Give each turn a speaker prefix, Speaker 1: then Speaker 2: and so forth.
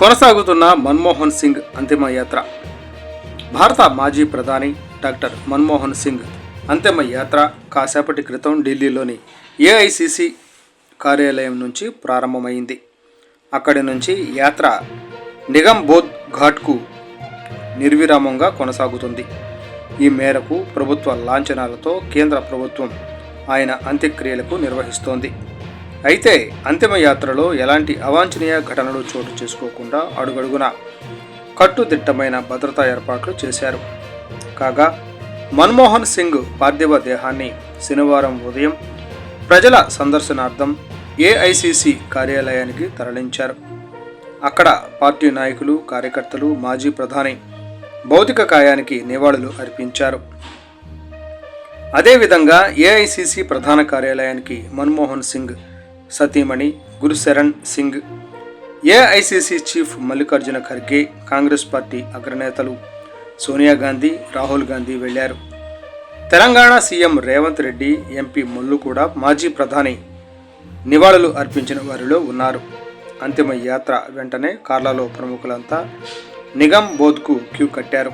Speaker 1: కొనసాగుతున్న మన్మోహన్ సింగ్ అంతిమయాత్ర. భారత మాజీ ప్రధాని డాక్టర్ మన్మోహన్ సింగ్ అంతిమయాత్ర కాసేపటి క్రితం ఢిల్లీలోని ఏఐసిసి కార్యాలయం నుంచి ప్రారంభమైంది. అక్కడి నుంచి యాత్ర నిగంబోధ్ ఘాట్కు నిర్విరామంగా కొనసాగుతుంది. ఈ మేరకు ప్రభుత్వ లాంఛనాలతో కేంద్ర ప్రభుత్వం ఆయన అంత్యక్రియలకు నిర్వహిస్తోంది. అయితే అంతిమయాత్రలో ఎలాంటి అవాంఛనీయ ఘటనలు చోటు చేసుకోకుండా అడుగడుగున కట్టుదిట్టమైన భద్రతా ఏర్పాట్లు చేశారు. కాగా మన్మోహన్ సింగ్ పార్థివ దేహాన్ని శనివారం ఉదయం ప్రజల సందర్శనార్థం ఏఐసిసి కార్యాలయానికి తరలించారు. అక్కడ పార్టీ నాయకులు, కార్యకర్తలు మాజీ ప్రధాని భౌతిక కాయానికి నివాళులు అర్పించారు. అదేవిధంగా ఏఐసిసి ప్రధాన కార్యాలయానికి మన్మోహన్ సింగ్ సతీమణి Gursharan Singh, AICC chief Mallikarjuna Kharge, Congress party అగ్రనేతలు సోనియా గాంధీ, రాహుల్ గాంధీ వెళ్లారు. తెలంగాణ సీఎం రేవంత్ రెడ్డి, ఎంపీ మల్లు కూడా మాజీ ప్రధాని నివాళులు అర్పించిన వారిలో ఉన్నారు. అంతిమ యాత్ర వెంటనే కార్లలో ప్రముఖులంతా నిగంబోధ్కు క్యూ కట్టారు.